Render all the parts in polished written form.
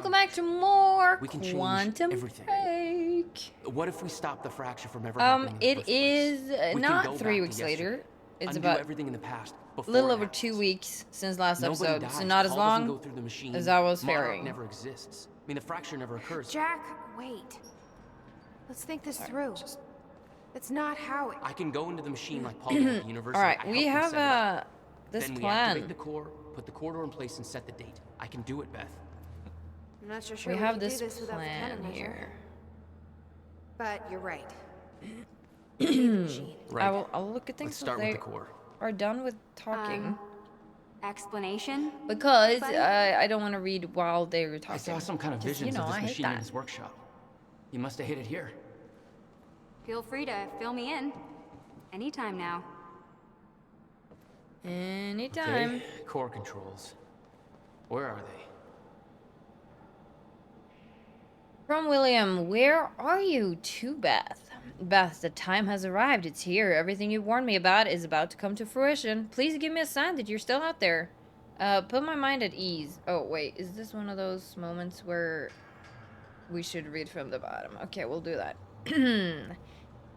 welcome back to more We can change Quantum everything. Break. What if we stop the fracture from ever happening in the It first place? is We can not go 3 back weeks to later. yesterday, It's undo about everything in the past a before little it over 2 happens. weeks since last Nobody episode, dies. so not as Paul doesn't long go through the machine. as I was Monarch fearing. never exists. I mean, the fracture never occurs. Jack, wait. Let's think this through. That's not how it... I can go into the machine like Paul did at the university. Alright, I we helped him have set it up. this Then we plan. activate the core, put the corridor in place, and set the date. I can do it, Beth. I'm not sure We we have can this do this without the plan countermeasure. here. But you're right. Machine. Right. I'll look at things Let's start so with they the core. are done with talking. Explanation? Because Buddy? I don't want to read while they're talking. I saw some kind of Just, visions you know, of I this hate machine in that. his workshop. You must have hid it here. Feel free to fill me in. Anytime now. Anytime. Okay, core controls. Where are they? From William, where are you to Beth? Beth, the time has arrived. It's here. Everything you warned me about is about to come to fruition. Please give me a sign that you're still out there. Put my mind at ease. Oh, wait. Is this one of those moments where we should read from the bottom? Okay, we'll do that.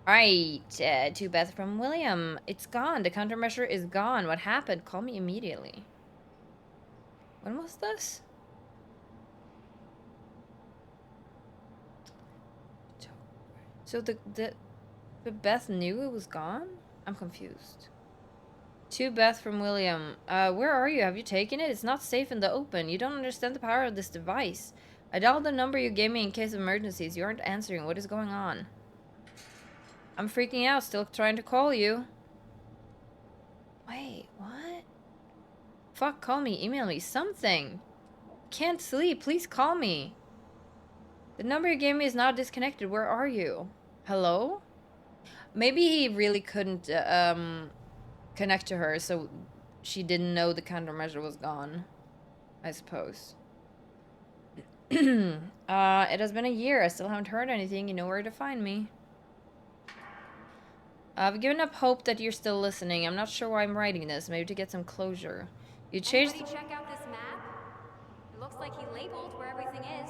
Alright, to Beth from William. It's gone. The countermeasure is gone. What happened? Call me immediately. When was this? So the Beth knew it was gone? I'm confused. To Beth from William. Where are you? Have you taken it? It's not safe in the open. You don't understand the power of this device. I dialed the number you gave me in case of emergencies. You aren't answering. What is going on? I'm freaking out. Still trying to call you. Wait, what? Fuck, call me. Email me. Something. Can't sleep. Please call me. The number you gave me is now disconnected. Where are you? Hello? Maybe he really couldn't connect to her, so she didn't know the countermeasure was gone. I suppose. It has been a year. I still haven't heard anything. You know where to find me. I've given up hope that you're still listening. I'm not sure why I'm writing this. Maybe to get some closure. You changed... Anybody check out this map? It looks like he labeled where everything is.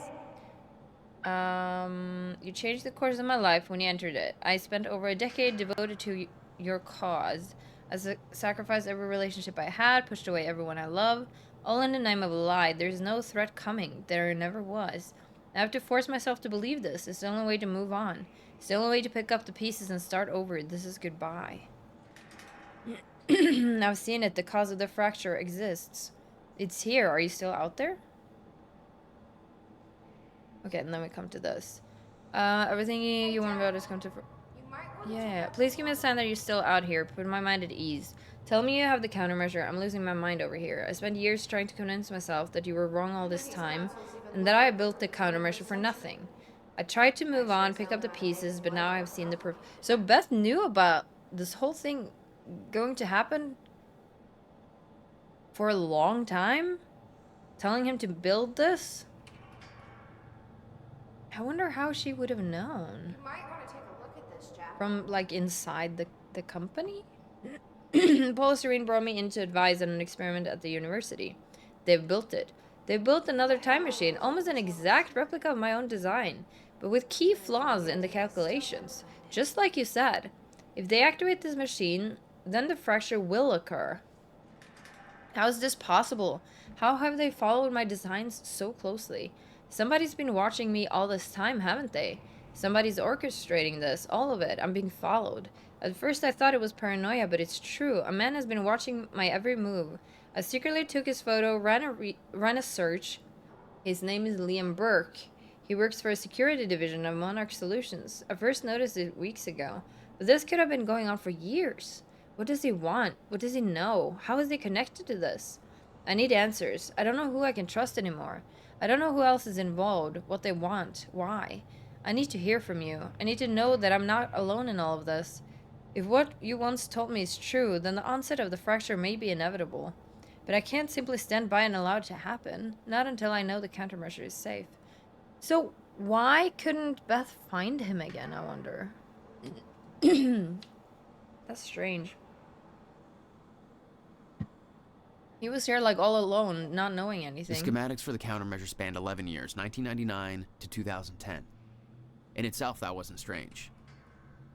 You changed the course of my life when you entered it. I spent over a decade devoted to your cause. I sacrificed every relationship I had, pushed away everyone I love, all in the name of a lie. There's no threat coming. There never was. I have to force myself to believe this. It's the only way to move on. It's the only way to pick up the pieces and start over. This is goodbye. I've seen it. The cause of the fracture exists. It's here. Are you still out there? Okay, and then we come to this. Everything you want about is come to... Yeah, please give me a sign that you're still out here. Put my mind at ease. Tell me you have the countermeasure. I'm losing my mind over here. I spent years trying to convince myself that you were wrong all this time, and that I built the countermeasure for nothing. I tried to move on, pick up the pieces, but now I've seen the proof. So Beth knew about this whole thing going to happen for a long time? Telling him to build this? I wonder how she would have known. You might want to take a look at this, Jack. From, like, inside the company? Polystyrene brought me in to advise on an experiment at the university. They've built it. They've built another time machine, almost an exact replica of my own design, but with key flaws in the calculations. Just like you said. If they activate this machine, then the fracture will occur. How is this possible? How have they followed my designs so closely? Somebody's been watching me all this time, haven't they? Somebody's orchestrating this, all of it. I'm being followed. At first I thought it was paranoia, but it's true. A man has been watching my every move. I secretly took his photo, ran a search. His name is Liam Burke. He works for a security division of Monarch Solutions. I first noticed it weeks ago. But this could have been going on for years. What does he want? What does he know? How is he connected to this? I need answers. I don't know who I can trust anymore. I don't know who else is involved, what they want, why. I need to hear from you. I need to know that I'm not alone in all of this. If what you once told me is true, then the onset of the fracture may be inevitable. But I can't simply stand by and allow it to happen. Not until I know the countermeasure is safe. So, why couldn't Beth find him again, I wonder? That's strange. He was here like all alone, not knowing The anything. schematics for the countermeasure spanned 11 years, 1999 to 2010. In itself, that wasn't strange.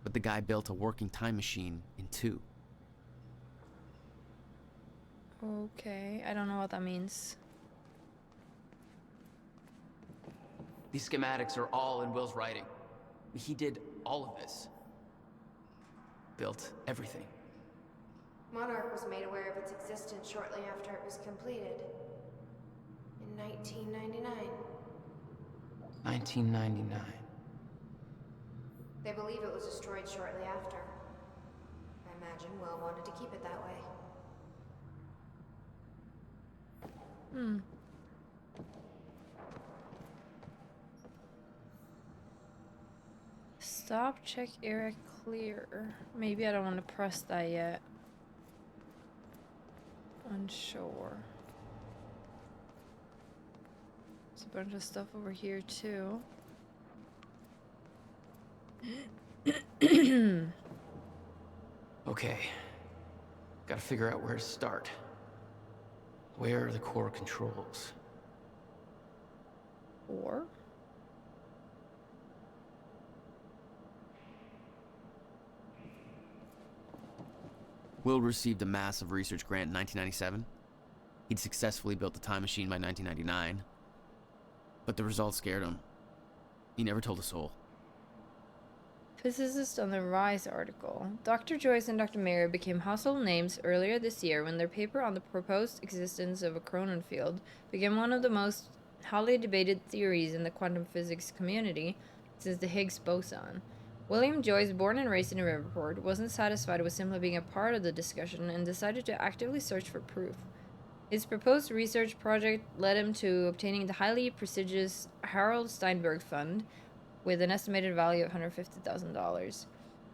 But the guy built a working time machine in 2. Okay, I don't know what that means. These schematics are all in Will's writing. He did all of this. Built everything. Monarch was made aware of its existence shortly after it was completed. In 1999. 1999. They believe it was destroyed shortly after. I imagine Will wanted to keep it that way. Stop, check area clear. Maybe I don't want to press that yet. Unsure. There's a bunch of stuff over here too. Okay. Gotta figure out where to start. Where are the core controls? Or Will received a massive research grant in 1997. He'd successfully built the time machine by 1999. But the results scared him. He never told a soul. physicist on the Rise article. Dr. Joyce and Dr. Mayer became household names earlier this year when their paper on the proposed existence of a Cronin field became one of the most hotly debated theories in the quantum physics community since the Higgs boson. William Joyce, born and raised in Riverport, wasn't satisfied with simply being a part of the discussion and decided to actively search for proof. His proposed research project led him to obtaining the highly prestigious Harold Steinberg Fund, with an estimated value of $150,000.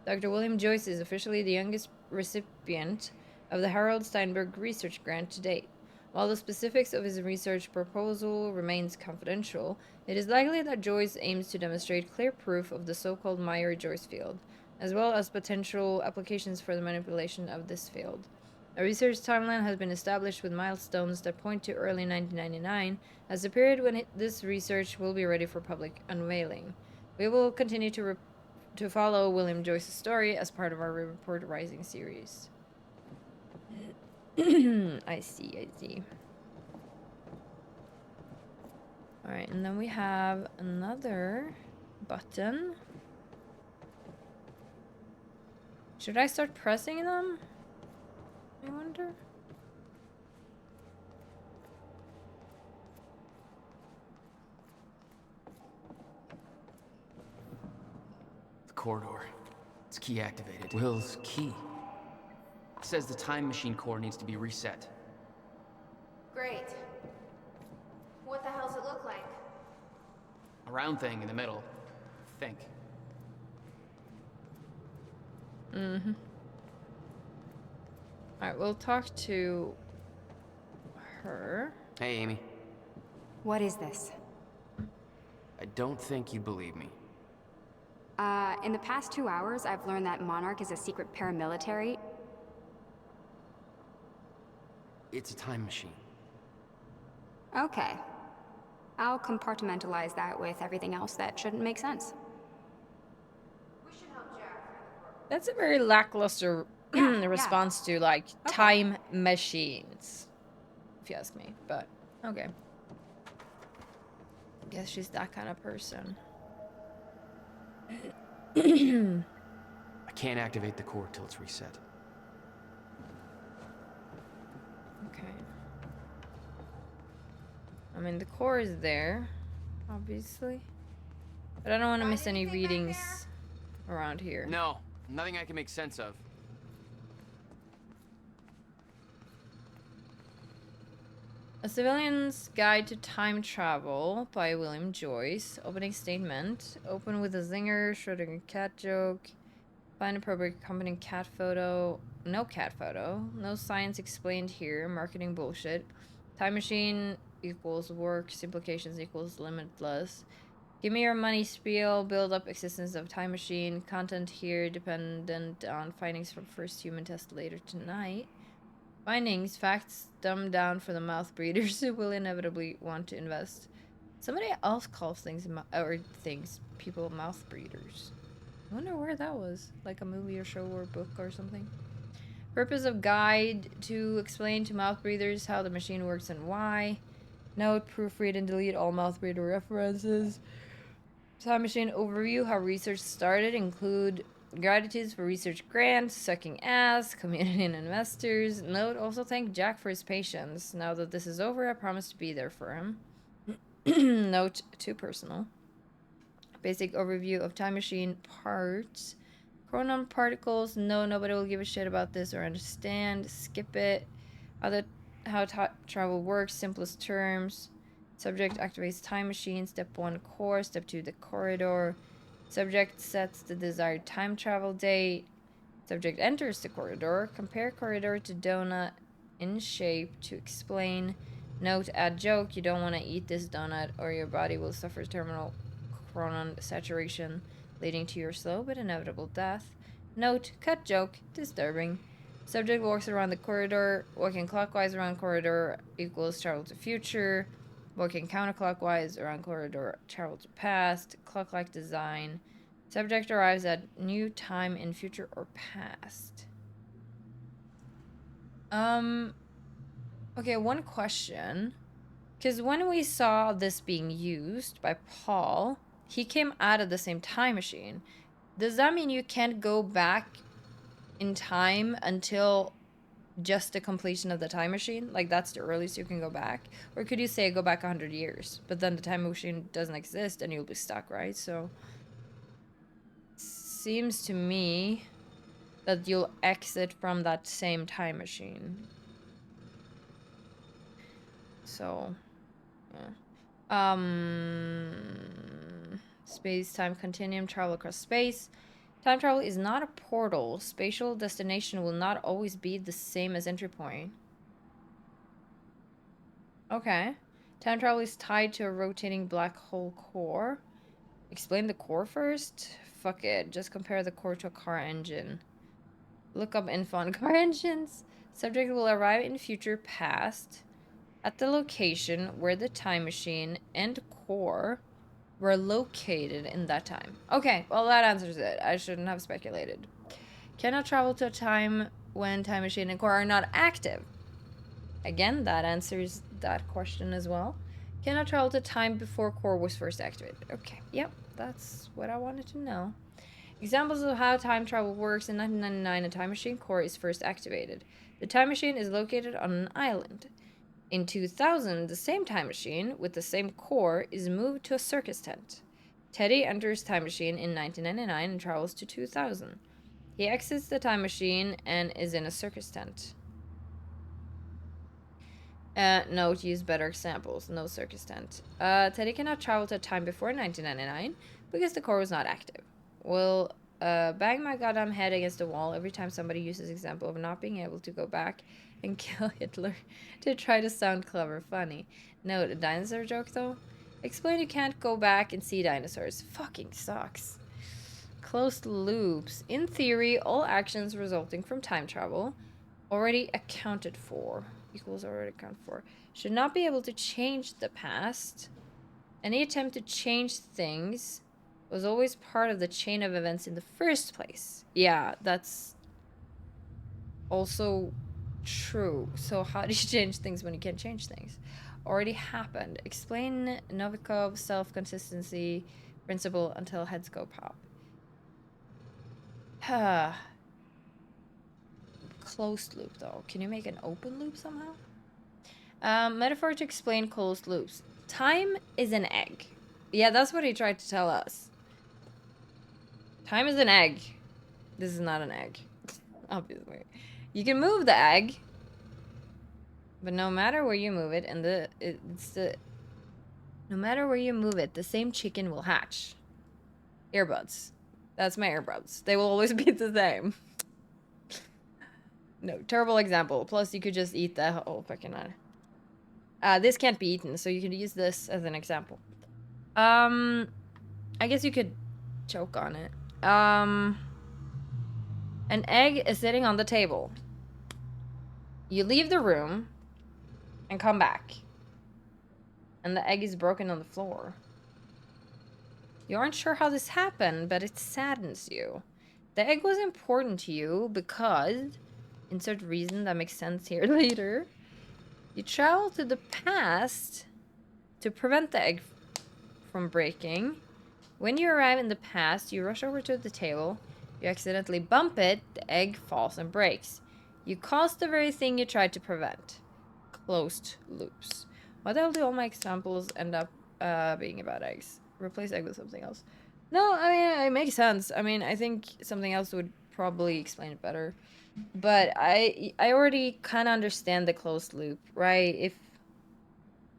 Dr. William Joyce is officially the youngest recipient of the Harold Steinberg Research Grant to date. While the specifics of his research proposal remains confidential, it is likely that Joyce aims to demonstrate clear proof of the so-called Meyer-Joyce field, as well as potential applications for the manipulation of this field. A research timeline has been established with milestones that point to early 1999 as the period when this research will be ready for public unveiling. We will continue to follow William Joyce's story as part of our Report Rising series. I see. Alright, and then we have another button. Should I start pressing them? I wonder. The corridor. It's key activated. Will's key. It says the time machine core needs to be reset. Great. What the hell's it look like? A round thing in the middle. Think. Alright, we'll talk to her. Hey, Amy. What is this? I don't think you'd believe me. In the past 2 hours, I've learned that Monarch is a secret paramilitary. It's a time machine. Okay. I'll compartmentalize that with everything else that shouldn't make sense. We should help Jack. That's a very lackluster response to, like, time machines. If you ask me, but okay. Guess she's that kind of person. I can't activate the core till it's reset. Okay. I mean, the core is there, obviously. But I don't want to miss any readings around here. No, nothing I can make sense of. A Civilian's Guide to Time Travel by William Joyce. Opening statement. Open with a zinger, Schrödinger cat joke. Find appropriate accompanying cat photo. No cat photo. No science explained here. Marketing bullshit. Time machine equals works. Implications equals limitless. Give me your money spiel. Build up existence of time machine. Content here dependent on findings from first human test later tonight. Findings, facts dumbed down for the mouth breeders who will inevitably want to invest. Somebody else calls things people mouth breeders. I wonder where that was. Like a movie or show or book or something. Purpose of guide to explain to mouth breathers how the machine works and why. Note, proofread and delete all mouth breeder references. Time machine overview, how research started, include gratitudes for research grants, sucking ass, community and investors. Note, also thank Jack for his patience. Now that this is over, I promise to be there for him. Note, too personal. Basic overview of time machine parts. Chronon particles, no, nobody will give a shit about this or understand. Skip it. How travel works, simplest terms. Subject activates time machine. Step 1, core. Step 2, the corridor. Subject sets the desired time travel date. Subject enters the corridor. Compare corridor to donut in shape to explain. Note, add joke, you don't want to eat this donut or your body will suffer terminal chronon saturation, leading to your slow but inevitable death. Note, cut joke, disturbing. Subject walks around the corridor. Walking clockwise around corridor equals travel to future. Walking counterclockwise around corridor, travel to past. Clock-like design. Subject arrives at new time in future or past. Okay, one question. Because when we saw this being used by Paul, he came out of the same time machine. Does that mean you can't go back in time until just the completion of the time machine? Like, that's the earliest you can go back? Or could you say go back 100 years, but then the time machine doesn't exist and you'll be stuck, right? So, seems to me that you'll exit from that same time machine. So, yeah. Space-time continuum, travel across space. Time travel is not a portal. Spatial destination will not always be the same as entry point. Okay. Time travel is tied to a rotating black hole core. Explain the core first? Fuck it. Just compare the core to a car engine. Look up info on car engines. Subject will arrive in future past at the location where the time machine and core were located in that time. Okay, well that answers it. I shouldn't have speculated. Cannot travel to a time when time machine and core are not active. Again, that answers that question as well. Cannot travel to time before core was first activated. Okay, yep, that's what I wanted to know. Examples of how time travel works. In 1999, a time machine core is first activated. The time machine is located on an island. In 2000, the same time machine with the same core is moved to a circus tent. Teddy enters time machine in 1999 and travels to 2000. He exits the time machine and is in a circus tent. Note, use better examples. No circus tent. Teddy cannot travel to a time before 1999 because the core was not active. Will bang my goddamn head against the wall every time somebody uses example of not being able to go back and kill Hitler to try to sound clever funny. Note, a dinosaur joke though? Explain you can't go back and see dinosaurs. Fucking sucks. Closed loops. In theory, all actions resulting from time travel already accounted for equals already accounted for should not be able to change the past. Any attempt to change things was always part of the chain of events in the first place. Yeah, that's also true. So how do you change things when you can't change things? Already happened. Explain Novikov self-consistency principle until heads go pop. Closed loop though. Can you make an open loop somehow? Metaphor to explain closed loops. Time is an egg. Yeah, that's what he tried to tell us. Time is an egg. This is not an egg. Obviously. You can move the egg, but no matter where you move it, no matter where you move it, the same chicken will hatch. Earbuds. That's my earbuds. They will always be the same. No, terrible example. Plus, you could just eat the whole fucking this can't be eaten, so you can use this as an example. I guess you could choke on it. An egg is sitting on the table. You leave the room and come back. And the egg is broken on the floor. You aren't sure how this happened, but it saddens you. The egg was important to you because, insert reason that makes sense here later, you travel to the past to prevent the egg from breaking. When you arrive in the past, you rush over to the table, you accidentally bump it, the egg falls and breaks. You caused the very thing you tried to prevent. Closed loops. Why the hell do all my examples end up being about eggs? Replace egg with something else. No, I mean, it makes sense. I mean, I think something else would probably explain it better. But I already kind of understand the closed loop, right? If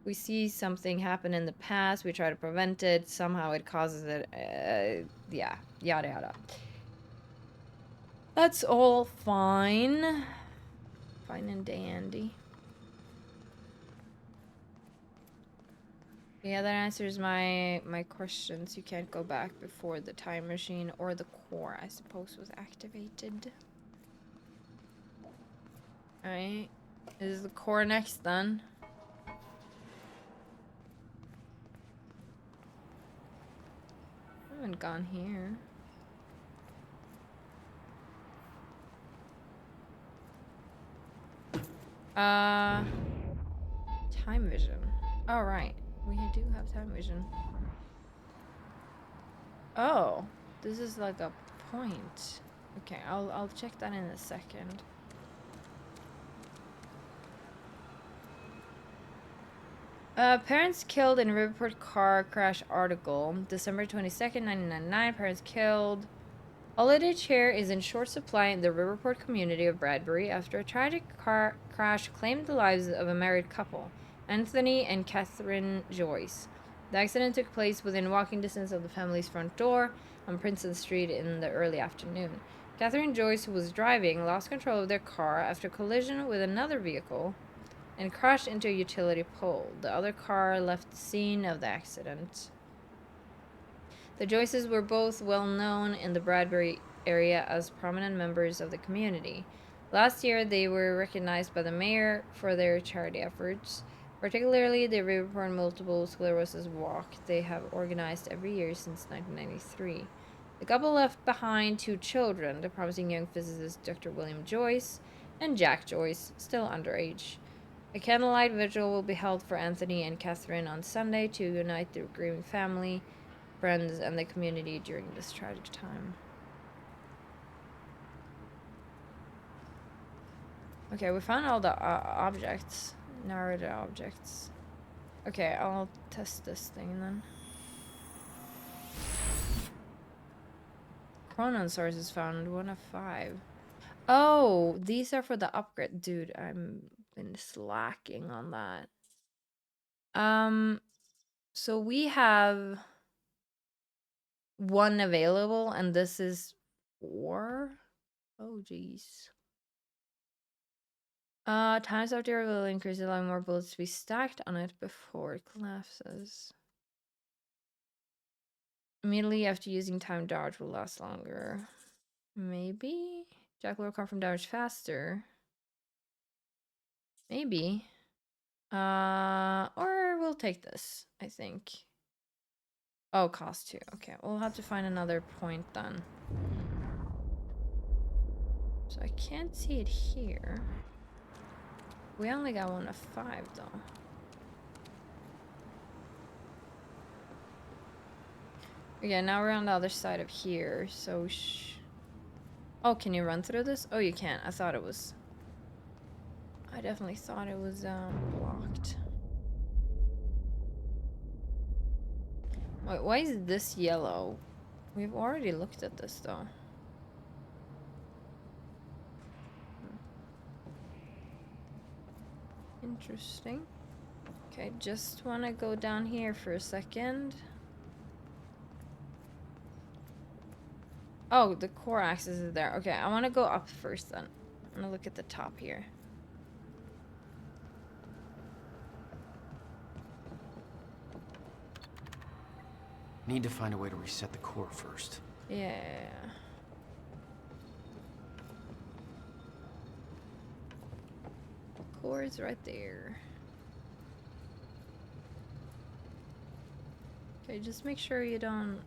we see something happen in the past, we try to prevent it, somehow it causes it, yeah, yada yada. That's all fine. Fine and dandy. Yeah, that answers my questions. You can't go back before the time machine or the core, I suppose, was activated. Alright. Is the core next then? I haven't gone here. Time vision. Oh, right. We do have time vision. Oh, this is like a point. Okay, I'll check that in a second. Parents killed in Riverport car crash article. December 22nd, 1999. Parents killed. Holiday cheer is in short supply in the Riverport community of Bradbury after a tragic car crash claimed the lives of a married couple, Anthony and Catherine Joyce. The accident took place within walking distance of the family's front door on Princeton Street in the early afternoon. Catherine Joyce, who was driving, lost control of their car after collision with another vehicle and crashed into a utility pole. The other car left the scene of the accident. The Joyces were both well known in the Bradbury area as prominent members of the community. Last year, they were recognized by the mayor for their charity efforts, particularly the Riverport Multiple Sclerosis Walk they have organized every year since 1993. The couple left behind 2 children, the promising young physicist Dr. William Joyce and Jack Joyce, still underage. A candlelight vigil will be held for Anthony and Catherine on Sunday to unite their grieving family, friends, and the community during this tragic time. Okay, we found all the objects. Narrated objects. Okay, I'll test this thing then. Chronon sources found 1 of 5. Oh, these are for the upgrade. Dude, I'm been slacking on that. So we have 1 available, and this is 4. Oh, jeez. Times after will increase, allowing more bullets to be stacked on it before it collapses. Immediately after using time dodge will last longer. Maybe? Jack will recover from damage faster. Maybe. Or we'll take this, I think. Oh, cost 2. Okay, we'll have to find another point then. So I can't see it here. We only got 1 of 5 though. Okay, now we're on the other side of here, so oh, can you run through this? Oh, you can't. I thought it was... I definitely thought it was, blocked. Wait, why is this yellow? We've already looked at this, though. Interesting. Okay, just want to go down here for a second. Oh, the core axis is there. Okay, I want to go up first then. I'm gonna look at the top here. Need to find a way to reset the core first. Yeah. core is right there. Okay, just make sure you don't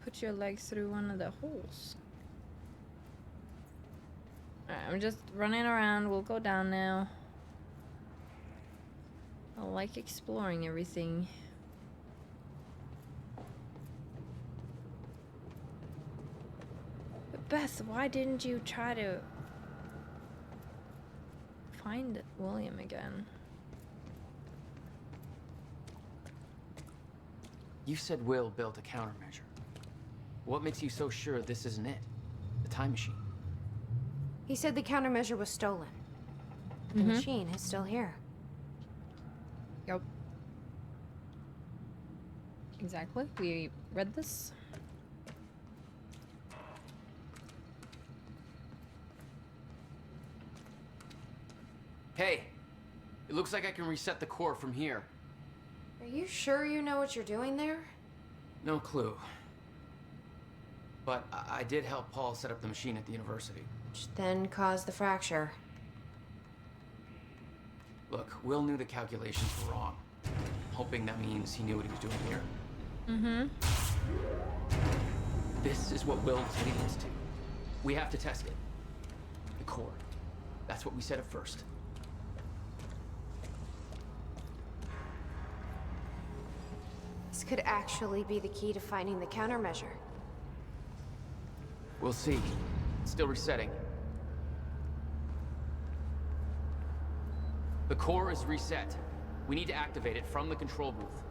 put your legs through one of the holes. Alright, I'm just running around. We'll go down now. I like exploring everything. But Beth, why didn't you try to find William again? You said Will built a countermeasure. What makes you so sure this isn't it? The time machine. He said the countermeasure was stolen. The machine is still here. Yep. Exactly. We read this. Hey! It looks like I can reset the core from here. Are you sure you know what you're doing there? No clue. But I did help Paul set up the machine at the university. Which then caused the fracture. Look, Will knew the calculations were wrong. I'm hoping that means he knew what he was doing here. Mm-hmm. This is what Will was leading us to. We have to test it. The core. That's what we said at first. This could actually be the key to finding the countermeasure. We'll see. It's still resetting. The core is reset. We need to activate it from the control booth.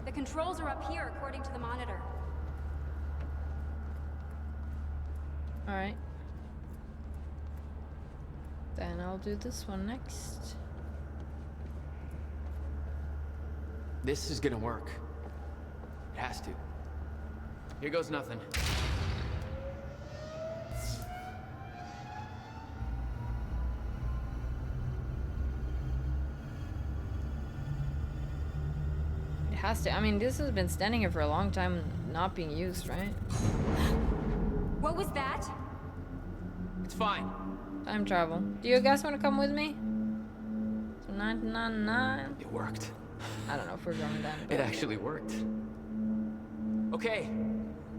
The controls are up here, according to the monitor. Alright. Then I'll do this one next. This is gonna work. It has to. Here goes nothing. It has to. I mean, this has been standing here for a long time, not being used, right? What was that? It's fine. Time travel. Do you guys want to come with me? So 999. It worked. I don't know if we're going down. It actually worked. Okay,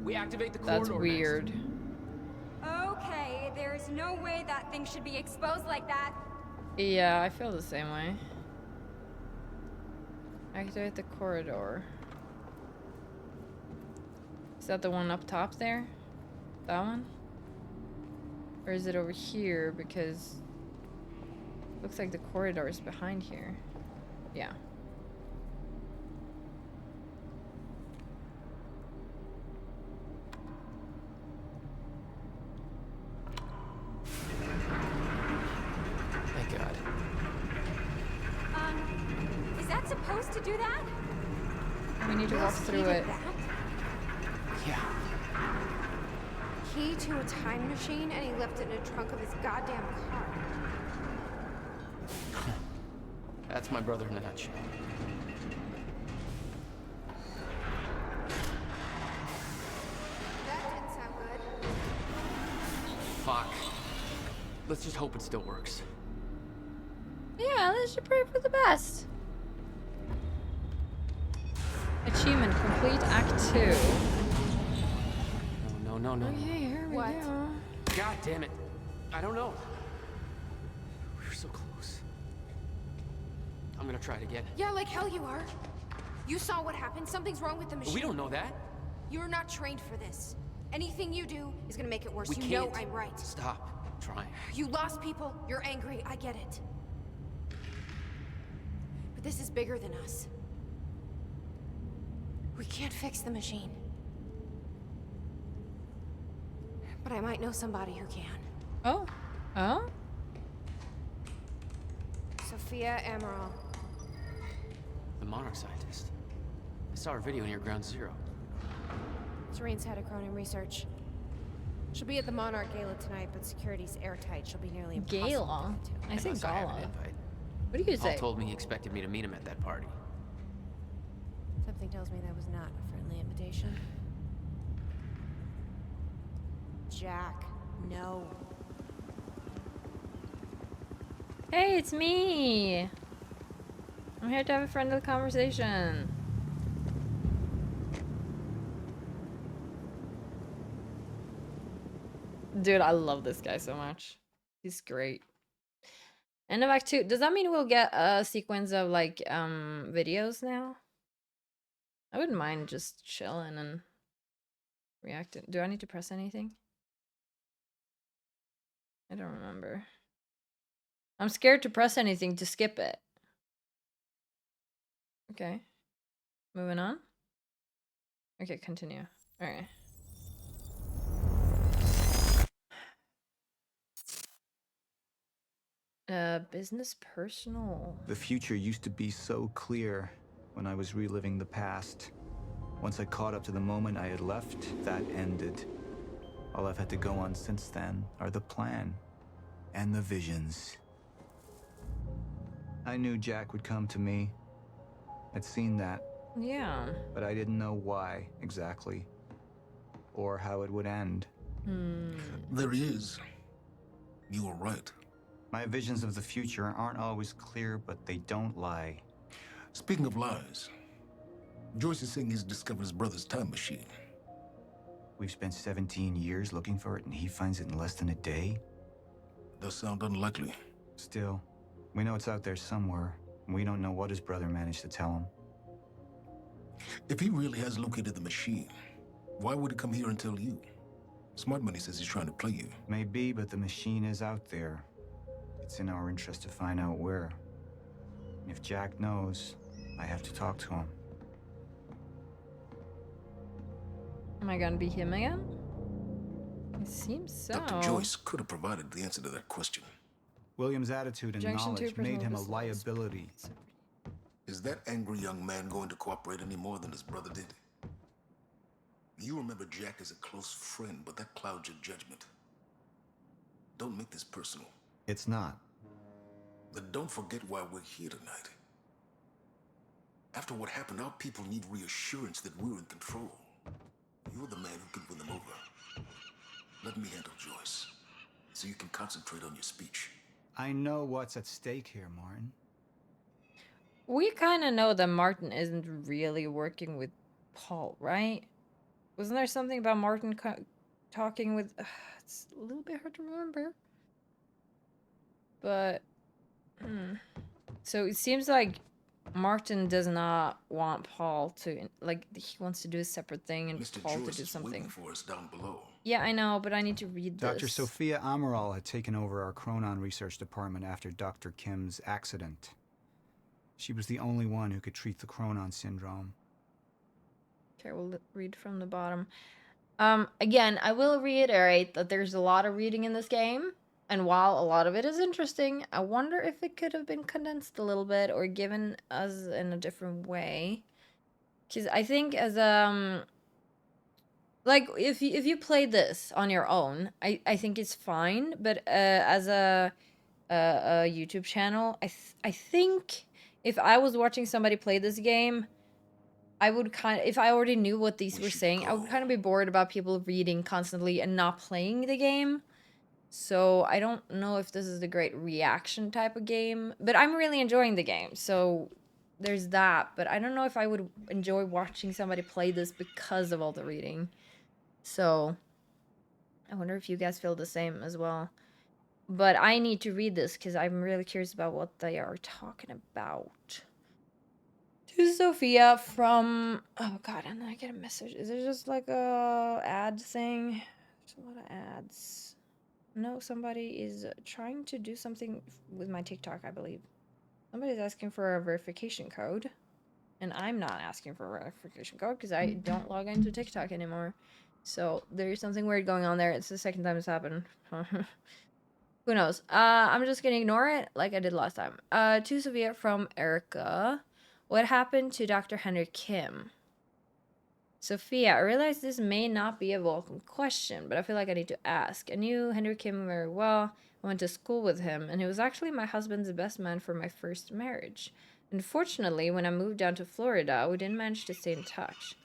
we activate the corridor. That's weird. Okay, there's no way that thing should be exposed like that. Yeah, I feel the same way. Activate the corridor. Is that the one up top there? That one? Or is it over here? Because looks like the corridor is behind here. Yeah. Thank God. Is that supposed to do that? We need to walk through it. Yeah. Key to a time machine, and he left it in the trunk of his goddamn car. That's my brother in a nutshell. That didn't sound good. Fuck. Let's just hope it still works. Yeah, let's just pray for the best. Achievement complete Act 2. No. Okay, here we What? go. God damn it. I don't know. We were so close. I'm gonna try it again. Yeah, like hell you are. You saw what happened. Something's wrong with the machine. We don't know that. You're not trained for this. Anything you do is gonna make it worse. We You can't. know I'm right. Stop trying. You lost people. You're angry. I get it. But this is bigger than us. We can't fix the machine. But I might know somebody who can. Oh. Oh? Sophia Amaral. The Monarch scientist. I saw her video near Ground Zero. Serene's head of Cronin Research. She'll be at the Monarch Gala tonight, but security's airtight. She'll be nearly impossible Gala? to get to. I say Unless I have an gala. invite. What do you Paul say? told me he expected me to meet him at that party. Something tells me that was not a friendly invitation. Jack, no. Hey, it's me! I'm here to have a friendly conversation. Dude, I love this guy so much. He's great. And in fact, too, does that mean we'll get a sequence of like videos now? I wouldn't mind just chilling and reacting. Do I need to press anything? I don't remember. I'm scared to press anything to skip it. Okay. Moving on. Okay, continue. Alright. Business personal. The future used to be so clear when I was reliving the past. Once I caught up to the moment I had left, that ended. All I've had to go on since then are the plan and the visions. I knew Jack would come to me. I'd seen that, Yeah. but I didn't know why exactly, or how it would end. There he is. You were right. My visions of the future aren't always clear, but they don't lie. Speaking of lies, Joyce is saying he's discovered his brother's time machine. We've spent 17 years looking for it, and he finds it in less than a day? Does sound unlikely. Still, we know it's out there somewhere, and we don't know what his brother managed to tell him. If he really has located the machine, why would he come here and tell you? Smart Money says he's trying to play you. Maybe, but the machine is out there. It's in our interest to find out where. And if Jack knows, I have to talk to him. Am I gonna be him again? It seems so. Dr. Joyce could have provided the answer to that question. William's attitude and Junction two, knowledge made him a personal liability. Is that angry young man going to cooperate any more than his brother did? You remember Jack as a close friend, but that clouds your judgment. Don't make this personal. It's not. Then don't forget why we're here tonight. After what happened, our people need reassurance that we're in control. You're the man who can win them over. Let me handle Joyce, so you can concentrate on your speech. I know what's at stake here, Martin. We kind of know that Martin isn't really working with Paul, right? Wasn't there something about Martin talking with... it's a little bit hard to remember. But... So it seems like Martin does not want Paul to... Like, he wants to do a separate thing and Mr. Paul Joyce to do is something. waiting for us down below. Yeah, I know, but I need to read this. Dr. Sophia Amaral had taken over our Chronon research department after Dr. Kim's accident. She was the only one who could treat the Chronon syndrome. Okay, we'll read from the bottom. Again, I will reiterate that there's a lot of reading in this game, and while a lot of it is interesting, I wonder if it could have been condensed a little bit or given us in a different way. Because I think as like if you play this on your own, I think it's fine, but as a YouTube channel, I think if I was watching somebody play this game, I would if I already knew what these were saying, I would kind of be bored about people reading constantly and not playing the game. So I don't know if this is the great reaction type of game, but I'm really enjoying the game. So there's that, but I don't know if I would enjoy watching somebody play this because of all the reading. So I wonder if you guys feel the same as well. But I need to read this because I'm really curious about what they are talking about. To Sophia from... Oh, God, and then I get a message. Is it just like a ad thing? There's a lot of ads. No, somebody is trying to do something with my TikTok, I believe. Somebody's asking for a verification code. And I'm not asking for a verification code because I don't log into TikTok anymore. So there's something weird going on there. It's the second time it's happened. Who knows? I'm just gonna ignore it like I did last time. To Sophia from Erica. What happened to Dr. Henry Kim? Sophia, I realize this may not be a welcome question, but I feel like I need to ask. I knew Henry Kim very well. I went to school with him, and he was actually my husband's best man for my first marriage. Unfortunately, when I moved down to Florida, we didn't manage to stay in touch.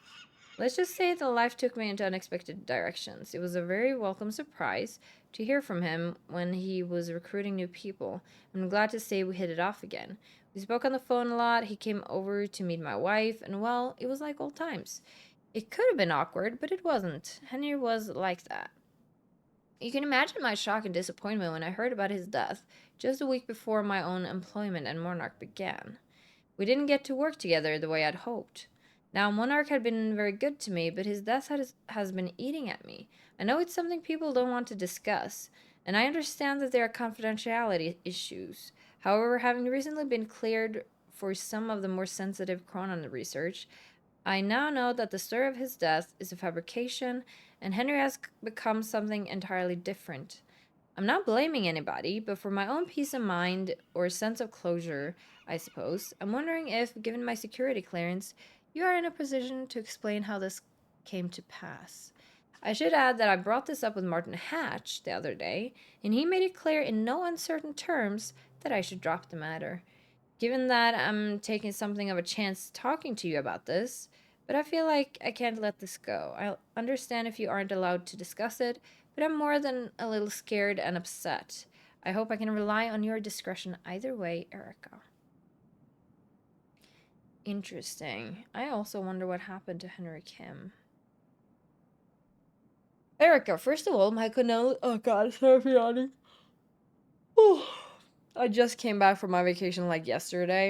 Let's just say that life took me into unexpected directions. It was a very welcome surprise to hear from him when he was recruiting new people. I'm glad to say we hit it off again. We spoke on the phone a lot. He came over to meet my wife, and well, it was like old times. It could have been awkward, but it wasn't. Henry was like that. You can imagine my shock and disappointment when I heard about his death just a week before my own employment at Monarch began. We didn't get to work together the way I'd hoped. Now, Monarch had been very good to me, but his death has been eating at me. I know it's something people don't want to discuss, and I understand that there are confidentiality issues. However, having recently been cleared for some of the more sensitive Chronon research, I now know that the story of his death is a fabrication, and Henry has become something entirely different. I'm not blaming anybody, but for my own peace of mind or sense of closure, I suppose, I'm wondering if, given my security clearance, you are in a position to explain how this came to pass. I should add that I brought this up with Martin Hatch the other day, and he made it clear in no uncertain terms that I should drop the matter. Given that I'm taking something of a chance talking to you about this, but I feel like I can't let this go. I understand if you aren't allowed to discuss it, but I'm more than a little scared and upset. I hope I can rely on your discretion either way, Erica. Interesting. I also wonder what happened to Henry Kim. Erica, first of all, my condolences. Oh god, sorry for yawning. I just came back from my vacation like yesterday,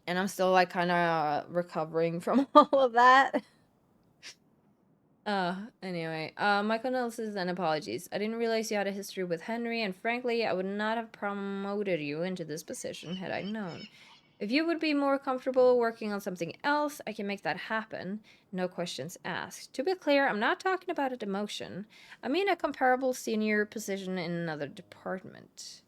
and I'm still like kind of recovering from all of that. Anyway, my condolences and apologies. I didn't realize you had a history with Henry, and frankly, I would not have promoted you into this position had I known. If you would be more comfortable working on something else, I can make that happen. No questions asked. To be clear, I'm not talking about a demotion. I mean a comparable senior position in another department.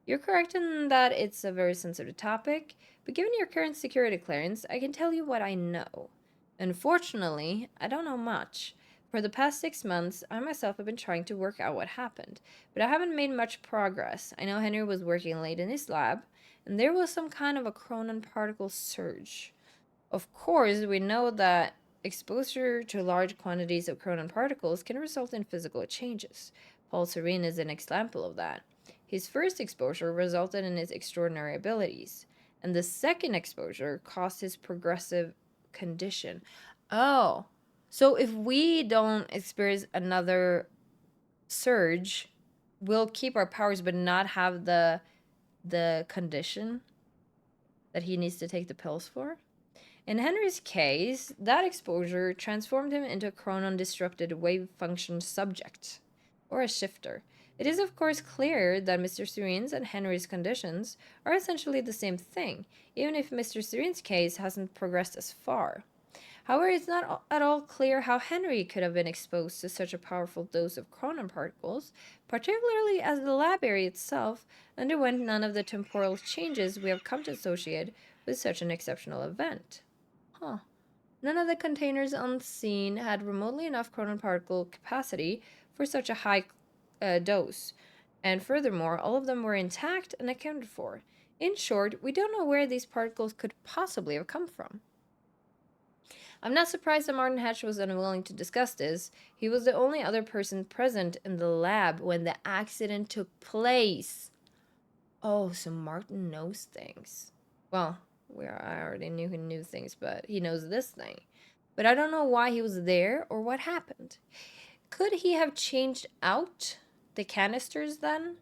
You're correct in that it's a very sensitive topic, but given your current security clearance, I can tell you what I know. Unfortunately, I don't know much. For the past 6 months, I myself have been trying to work out what happened, but I haven't made much progress. I know Henry was working late in his lab, and there was some kind of a chronon particle surge. Of course, we know that exposure to large quantities of chronon particles can result in physical changes. Paul Serene is an example of that. His first exposure resulted in his extraordinary abilities, and the second exposure caused his progressive condition. Oh, so if we don't experience another surge, we'll keep our powers but not have the condition that he needs to take the pills for? In Henry's case, that exposure transformed him into a chronon-disrupted wave-function subject, or a shifter. It is of course clear that Mr. Serene's and Henry's conditions are essentially the same thing, even if Mr. Serene's case hasn't progressed as far. However, it's not at all clear how Henry could have been exposed to such a powerful dose of chronon particles, particularly as the lab area itself underwent none of the temporal changes we have come to associate with such an exceptional event. Huh. None of the containers on scene had remotely enough chronon particle capacity for such a high dose, and furthermore, all of them were intact and accounted for. In short, we don't know where these particles could possibly have come from. I'm not surprised that Martin Hatch was unwilling to discuss this. He was the only other person present in the lab when the accident took place. Oh, so Martin knows things. Well, I already knew he knew things, but he knows this thing. But I don't know why he was there or what happened. Could he have changed out the canisters then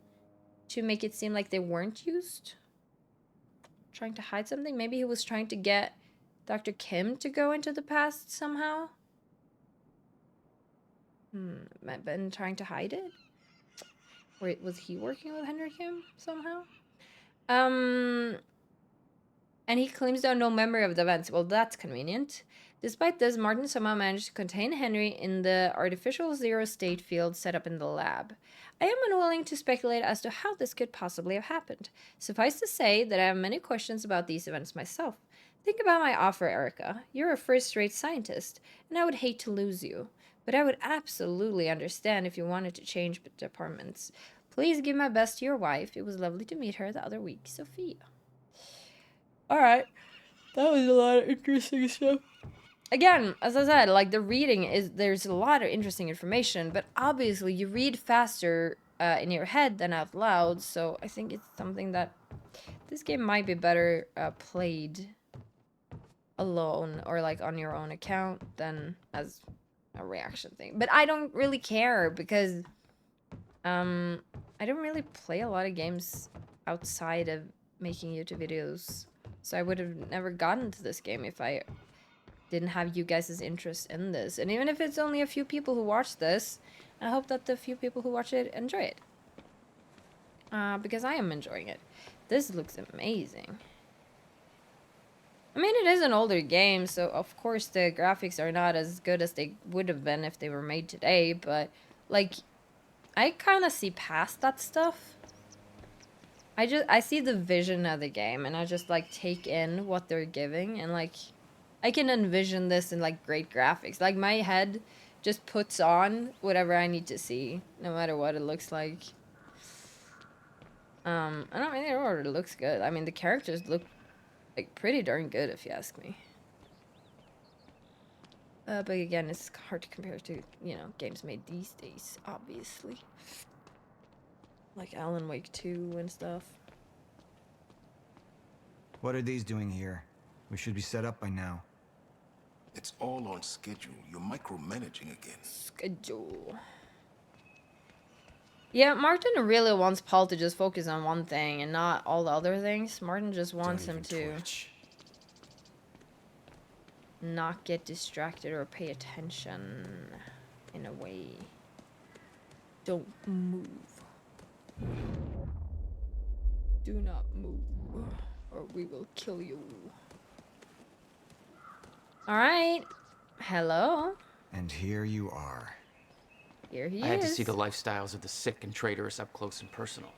to make it seem like they weren't used? Trying to hide something? Maybe he was trying to get Dr. Kim to go into the past somehow? Been trying to hide it? Wait, was he working with Henry Kim somehow? And he claims to have no memory of the events. Well, that's convenient. Despite this, Martin somehow managed to contain Henry in the artificial zero-state field set up in the lab. I am unwilling to speculate as to how this could possibly have happened. Suffice to say that I have many questions about these events myself. Think about my offer, Erica. You're a first-rate scientist, and I would hate to lose you. But I would absolutely understand if you wanted to change departments. Please give my best to your wife. It was lovely to meet her the other week, Sophia. Alright, that was a lot of interesting stuff. again, as I said, like the reading there's a lot of interesting information, but obviously you read faster in your head than out loud. So I think it's something that this game might be better played alone or like on your own account than as a reaction thing. But I don't really care because I don't really play a lot of games outside of making YouTube videos. So I would have never gotten to this game if I didn't have you guys' interest in this. And even if it's only a few people who watch this, I hope that the few people who watch it enjoy it. Because I am enjoying it. This looks amazing. I mean, it is an older game, so of course the graphics are not as good as they would have been if they were made today, but, like, I kind of see past that stuff. I see the vision of the game, and I just, like, take in what they're giving, and, like, I can envision this in, like, great graphics. Like, my head just puts on whatever I need to see, no matter what it looks like. I don't really know if it looks good. I mean, the characters look like pretty darn good if you ask me. But again, it's hard to compare to, you know, games made these days, obviously. Like Alan Wake 2 and stuff. What are these doing here? We should be set up by now. It's all on schedule. You're micromanaging again. Schedule. Yeah, Martin really wants Paul to just focus on one thing and not all the other things. Martin just wants him to not get distracted or pay attention in a way. Don't move. Do not move, or we will kill you. Alright. Hello. And here you are. Here he is. I had to see the lifestyles of the sick and traitorous up close and personal.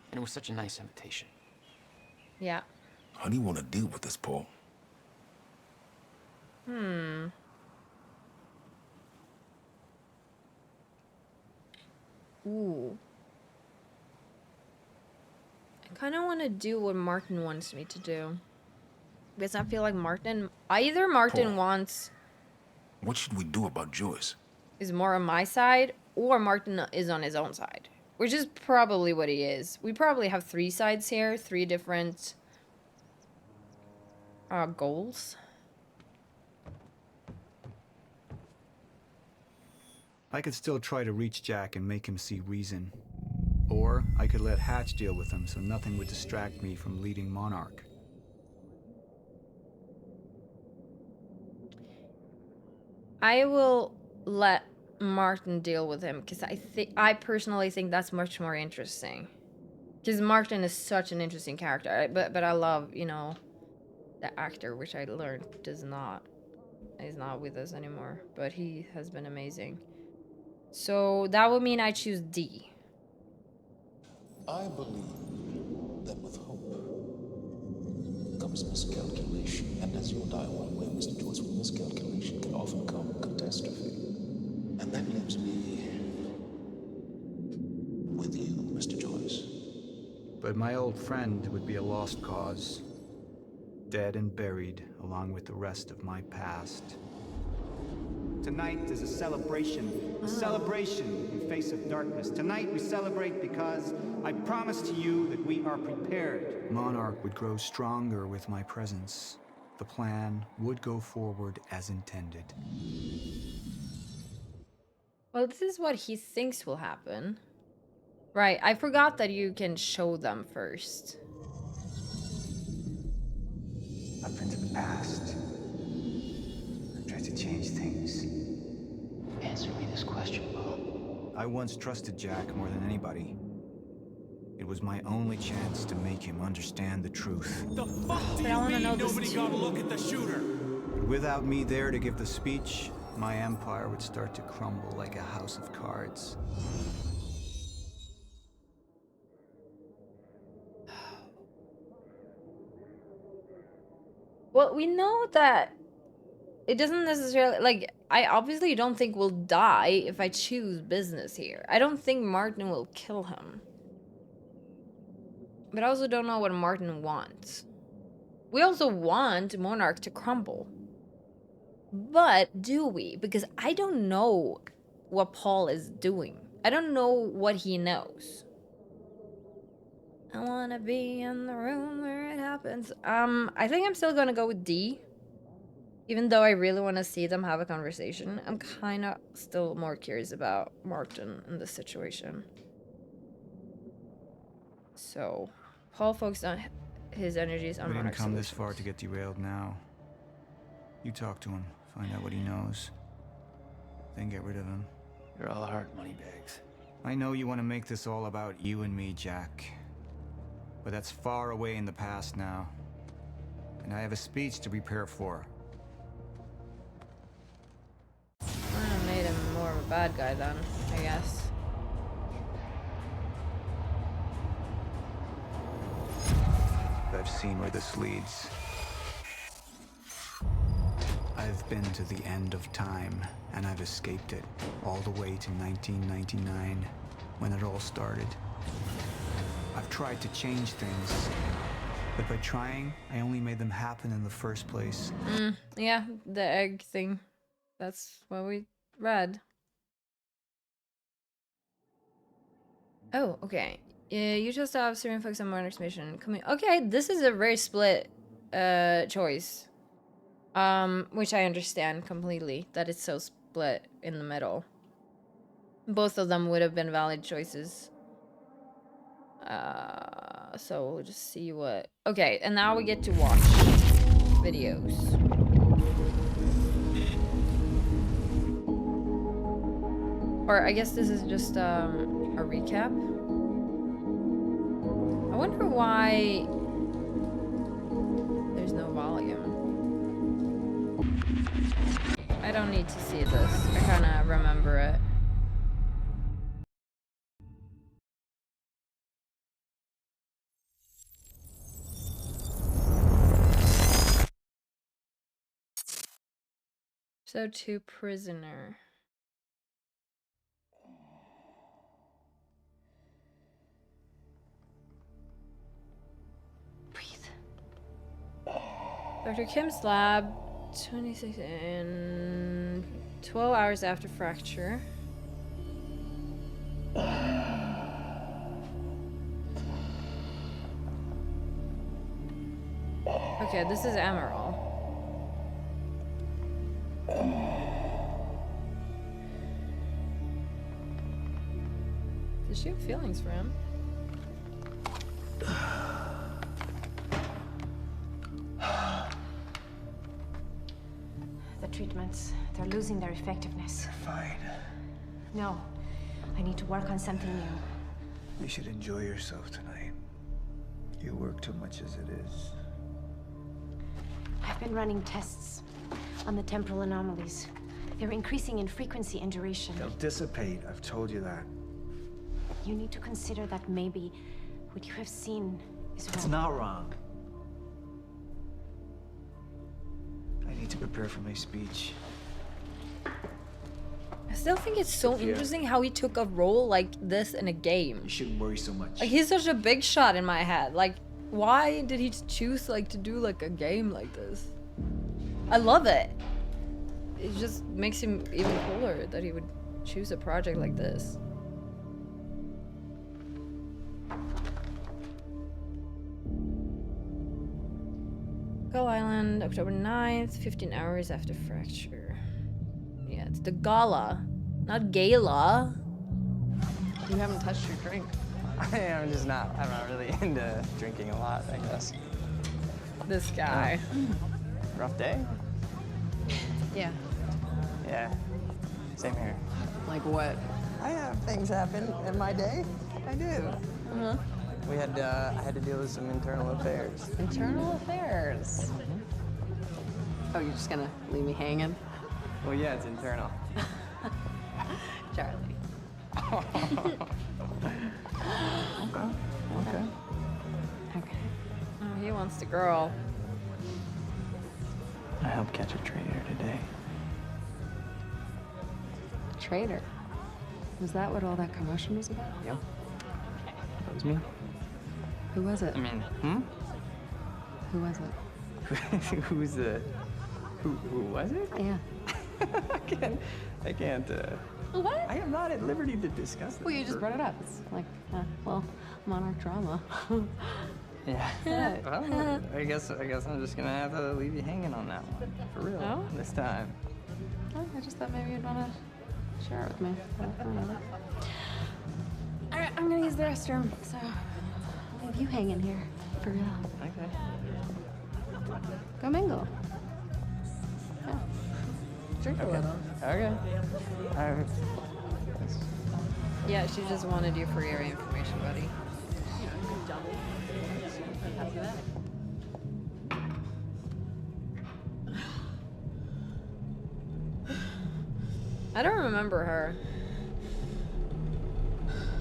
And it was such a nice invitation. Yeah. How do you want to deal with this, Paul? Ooh. I kind of want to do what Martin wants me to do. Because I feel like either Martin Paul. wants... What should we do about Joyce? is more on my side, or Martin is on his own side. Which is probably what he is. We probably have 3 sides here, 3 different goals. I could still try to reach Jack and make him see reason. Or I could let Hatch deal with him so nothing would distract me from leading Monarch. I will let Martin deal with him because I personally think that's much more interesting. Because Martin is such an interesting character, but I love, you know, the actor, which I learned he's not with us anymore, but he has been amazing. So that would mean I choose D. I believe that with hope comes miscalculation, and as you and I are well aware, Mr. Joyce, with miscalculation can often come catastrophe. And that leaves me with you, Mr. Joyce. But my old friend would be a lost cause. Dead and buried, along with the rest of my past. Tonight is a celebration in face of darkness. Tonight we celebrate because I promise to you that we are prepared. Monarch would grow stronger with my presence. The plan would go forward as intended. Well, this is what he thinks will happen. Right, I forgot that you can show them first. I've been to the past. I've tried to change things. Answer me this question, Paul. I once trusted Jack more than anybody. It was my only chance to make him understand the truth. The fuck do But I you wanna mean know this nobody too. got a look at the shooter? Without me there to give the speech, my empire would start to crumble like a house of cards. Well, we know that it doesn't necessarily, like, I obviously don't think we'll die if I choose business here. I don't think Martin will kill him. But I also don't know what Martin wants. We also want Monarch to crumble. But do we? Because I don't know what Paul is doing. I don't know what he knows. I wanna be in the room where it happens. I think I'm still gonna go with D. Even though I really want to see them have a conversation, I'm kind of still more curious about Martin in this situation. So, Paul focused on his energies on We didn't Monarch come this far solutions. to get derailed now. You talk to him, find out what he knows, then get rid of him. You're all heart, moneybags. I know you want to make this all about you and me, Jack. But that's far away in the past now. And I have a speech to prepare for. I made him more of a bad guy then, I guess. I've seen where this leads. I've been to the end of time, and I've escaped it, all the way to 1999, when it all started. I've tried to change things, but by trying, I only made them happen in the first place. Yeah, the egg thing. That's what we read. Oh, okay. You chose to have Syrian focus on Monarch's mission. Okay, this is a very split choice. Which I understand completely, that it's so split in the middle. Both of them would have been valid choices. So we'll just see what... Okay, and now we get to watch videos. Or I guess this is just a recap. I wonder why there's no volume. I don't need to see this. I kind of remember it. So to prisoner. Dr. Kim's lab, 26 and 12 hours after fracture. Okay, this is Emerald. Does she have feelings for him? The treatments, they're losing their effectiveness. Fine. No, I need to work on something new. You should enjoy yourself tonight. You work too much as it is. I've been running tests on the temporal anomalies. They're increasing in frequency and duration. They'll dissipate, I've told you that. You need to consider that maybe what you have seen is wrong. It's not wrong. I need to prepare for my speech. I still think it's so interesting how he took a role like this in a game. You shouldn't worry so much. Like, he's such a big shot in my head. Like, why did he choose, like, to do, like, a game like this? I love it. It just makes him even cooler that he would choose a project like this. Gull Island, October 9th, 15 hours after fracture. Yeah, it's the gala, not gala. You haven't touched your drink. I'm not really into drinking a lot, I guess. This guy. Rough day? Yeah. Yeah, same here. Like what? I have things happen in my day. I do. Uh-huh. I had to deal with some internal affairs. Internal affairs? Oh, you're just gonna leave me hanging? Well, yeah, it's internal. Charlie. Okay. Oh, he wants the girl. I helped catch a traitor today. Traitor? Was that what all that commotion was about? Yep. That was me. Who was it? I mean, Who was it? Who's the Who was it? Yeah. I can't, What? I am not at liberty to discuss this. Well, you just brought it up. It's like, well, monarch drama. Yeah. Well, I guess I'm just gonna have to leave you hanging on that one. For real. Oh? This time. Oh, I just thought maybe you'd want to share it with me. But whatever. All right, I'm gonna use the restroom, so I'll leave you hanging here. For real. Okay. Go mingle. Yeah. Drink a little. Okay. Yeah, she just wanted you for your information, buddy. I don't remember her.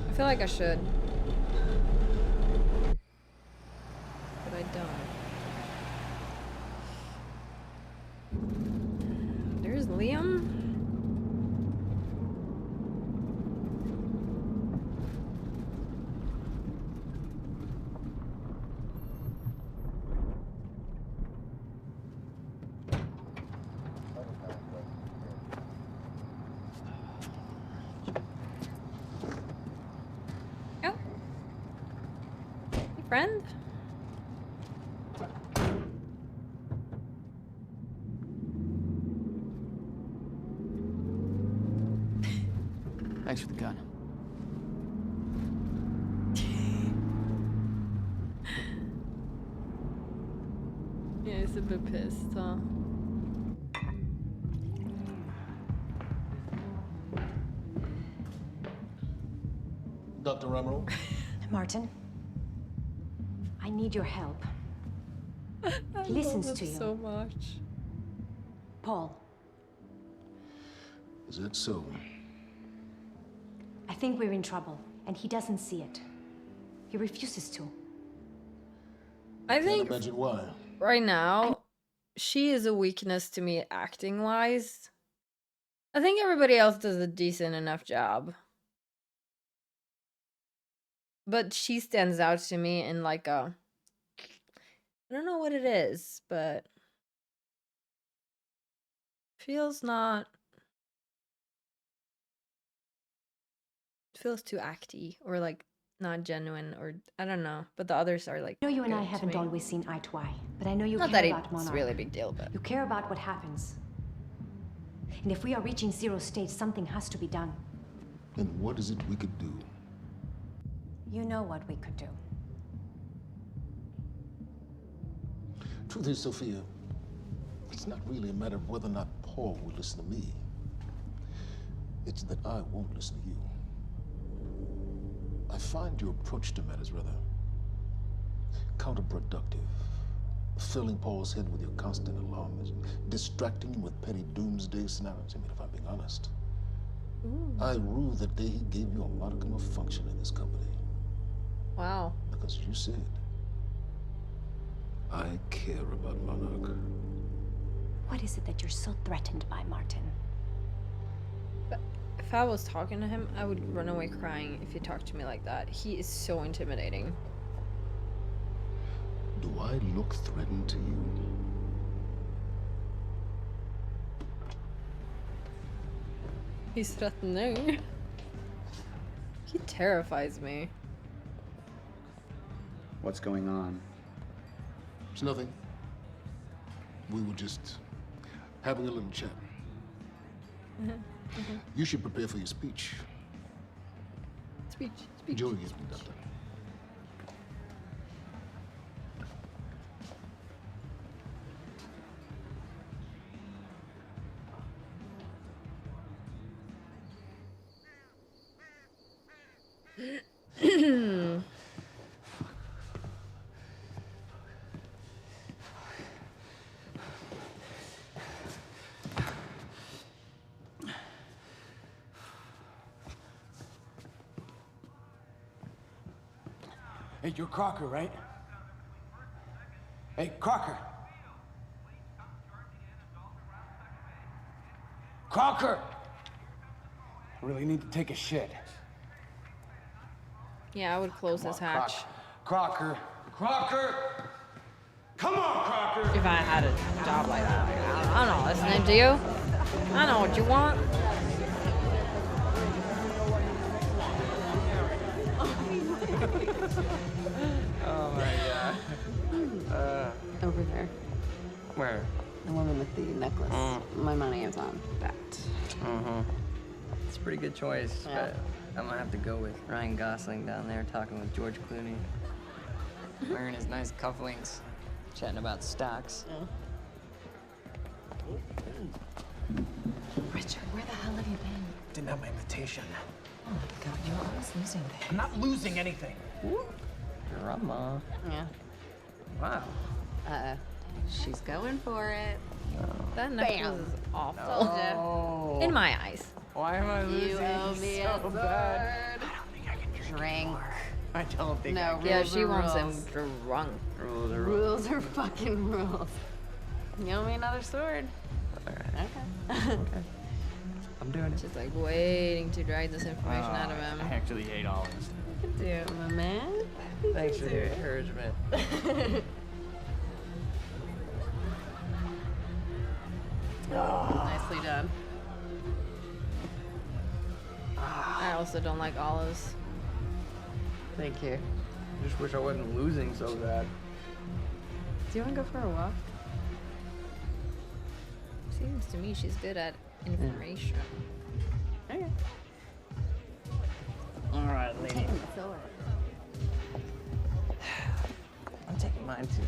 I feel like I should. But I don't. There's Liam. Friend? Thanks for the gun. Yeah, he's a bit pissed, huh? Dr. Emerald? Martin, I need your help. He listens to you. So much. Paul, Is that so? I think we're in trouble, and he doesn't see it. He refuses to. I think Can't imagine why. right now, she is a weakness to me acting wise. I think everybody else does a decent enough job. But she stands out to me in like a, I don't know what it is, but feels too acty or like not genuine, or I don't know. But the others are like. I know you and I good to haven't me. always seen eye to eye, but I know you Not care that about it's Monarch. really a big deal, but You care about what happens. And if we are reaching zero state, something has to be done. And what is it we could do? You know what we could do. Truth is, Sophia, it's not really a matter of whether or not Paul will listen to me. It's that I won't listen to you. I find your approach to matters rather counterproductive. Filling Paul's head with your constant alarmism, distracting him with petty doomsday scenarios. I mean, if I'm being honest, I rue the day he gave you a modicum of function in this company. wow. Because you said, I care about Monarch. What is it that you're so threatened by, Martin? If I was talking to him, I would run away crying if he talked to me like that. He is so intimidating. Do I look threatened to you? He's threatening. He terrifies me. What's going on? It's nothing. We were just having a little chat. You should prepare for your speech. Speech. Enjoy it, Doctor. Hey, you're Crocker, right? Hey, Crocker! Crocker! I really need to take a shit. Yeah, I would close this hatch. Crocker! Crocker! Come on, Crocker. If I had a job like that, like, I'm not listening to you. I know what you want. Oh my god. Over there. Where? The woman with the necklace. My money is on that. Mm-hmm. It's a pretty good choice, Yeah. but I'm gonna have to go with Ryan Gosling down there talking with George Clooney. Wearing his nice cufflinks, chatting about stocks. Richard, where the hell have you been? Didn't have my invitation. Oh my god, you're always losing things. I'm not losing anything. Drama. Yeah. Wow. She's going for it. That necklace is awful. Oh. In my eyes. Why am I losing You owe me so a sword. bad? I don't think I can Drink. I don't think I No, can. Yeah, rules she are wants him rules. drunk. Rules are rules. Rules are fucking rules. You owe me another sword. Okay. I'm doing it. She's like waiting to drag this information out of I him. actually hate olives. You can do it, my man. Thanks for the encouragement. Nicely done. I also don't like olives. Thank you. Just wish I wasn't losing so bad. Do you want to go for a walk? Seems to me she's good at information. Okay. All right, lady. Sword. I'm taking mine too.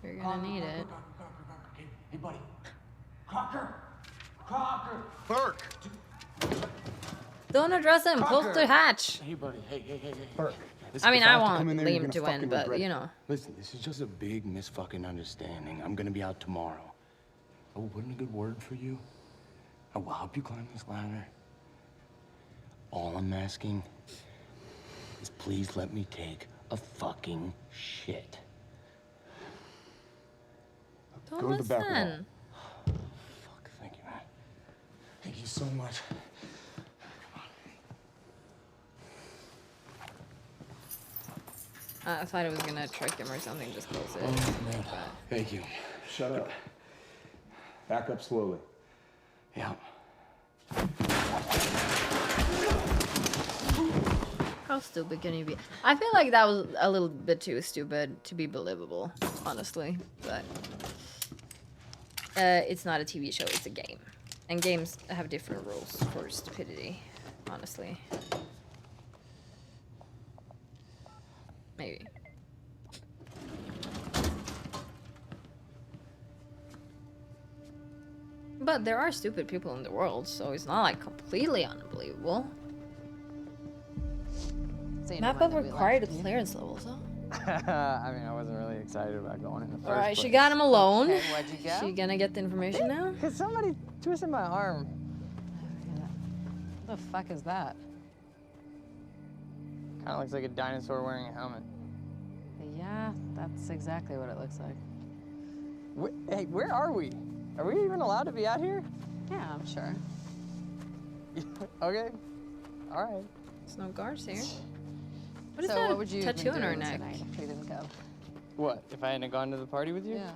You're gonna need it. Hey, buddy. Crocker. Crocker. Burke! Don't address him. Close Crocker. the hatch. Hey, buddy. Hey. Burke. I mean, I want Liam to win, but you know. Listen, this is just a big misfucking understanding. I'm gonna be out tomorrow. I will put in a good word for you. I will help you climb this ladder. All I'm asking is please let me take a fucking shit. Don't Go to the back wall. listen. Fuck, thank you, man. Thank you so much. I thought it was gonna trick him or something. Just close it. Man, thank you. Shut up. Back up slowly. Yeah. How stupid can you be? I feel like that was a little bit too stupid to be believable, honestly. But it's not a TV show; it's a game, and games have different rules for stupidity. Honestly, maybe. But there are stupid people in the world, so it's not like completely unbelievable. Map up required clearance levels, huh? I mean, I wasn't really excited about going in the first place. Alright, she got him alone. Okay, what'd you get? She gonna get the information now? Cause somebody twisted my arm. What the fuck is that? Kind of looks like a dinosaur wearing a helmet. Yeah, that's exactly what it looks like. Hey, where are we? Are we even allowed to be out here? Yeah, I'm sure. Okay. All right. There's no guards here. What is So that what would you have tattoo been on her doing neck? tonight if we didn't go? What, if I hadn't gone to the party with you? Yeah.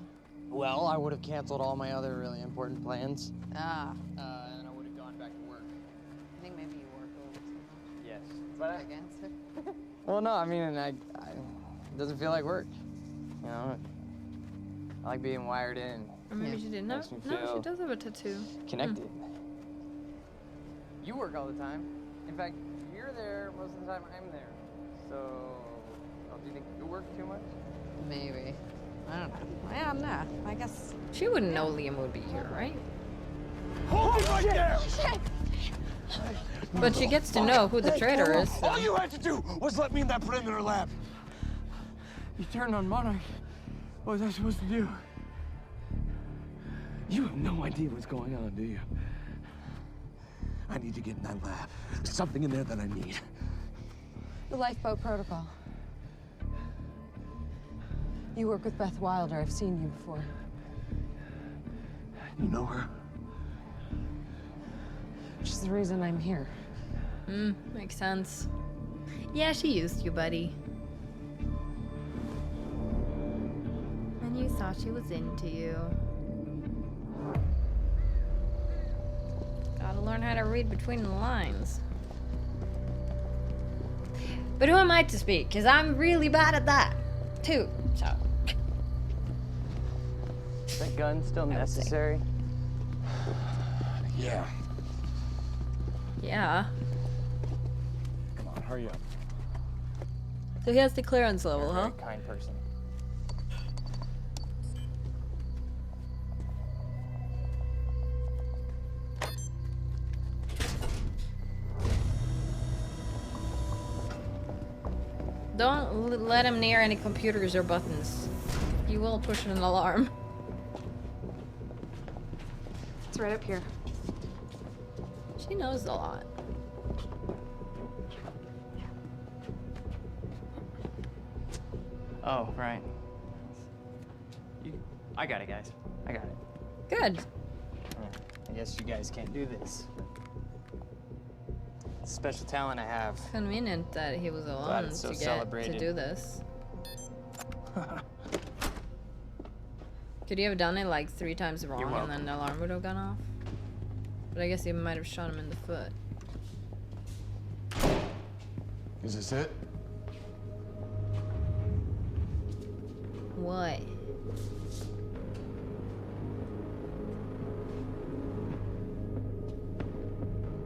Well, I would have canceled all my other really important plans. Ah. And I would have gone back to work. I think maybe you work a little too much. Yes. But Against it. well, no, I mean, it doesn't feel like work. You know, I like being wired in. Or maybe she didn't have. Makes me No, feel she does have a tattoo. connected. You work all the time. In fact, you're there most of the time I'm there. So, do you think you work too much? Maybe. I don't know. Yeah, I'm not. I guess. She wouldn't know Liam would be here, right? Hold it right there! But she gets to know who the traitor is. All you had to do was let me in that perimeter lab. You turned on Monarch. What was I supposed to do? You have no idea what's going on, do you? I need to get in that lab. There's something in there that I need. The lifeboat protocol. You work with Beth Wilder. I've seen you before. You know her? She's the reason I'm here. Makes sense. Yeah, she used you, buddy. thought she was into you. Gotta learn how to read between the lines. But who am I to speak? Because I'm really bad at that, too, so. Is that gun still necessary? Yeah. Yeah. Come on, hurry up. So he has the clearance level, You're a huh? very kind person. Don't let him near any computers or buttons. He will push an alarm. It's right up here. She knows a lot. Oh, right. I got it, guys. I got it. Good. I guess you guys can't do this. It's a special talent I have. Convenient that he was alone it's so to celebrated. do this. Could he have done it like 3 times wrong and then the alarm would have gone off? But I guess he might have shot him in the foot. Is this it? What?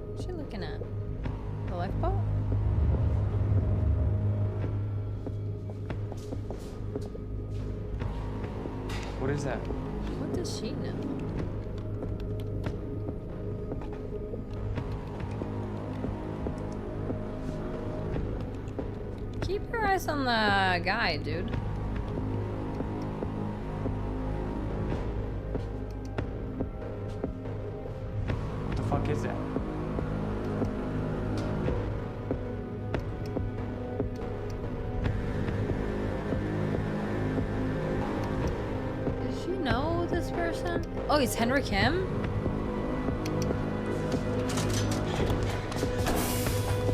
What's she looking at? The lifeboat? What is that? What does she know? Keep your eyes on the guy, dude. What the fuck is that? Does she know this person? Oh, it's Henry Kim?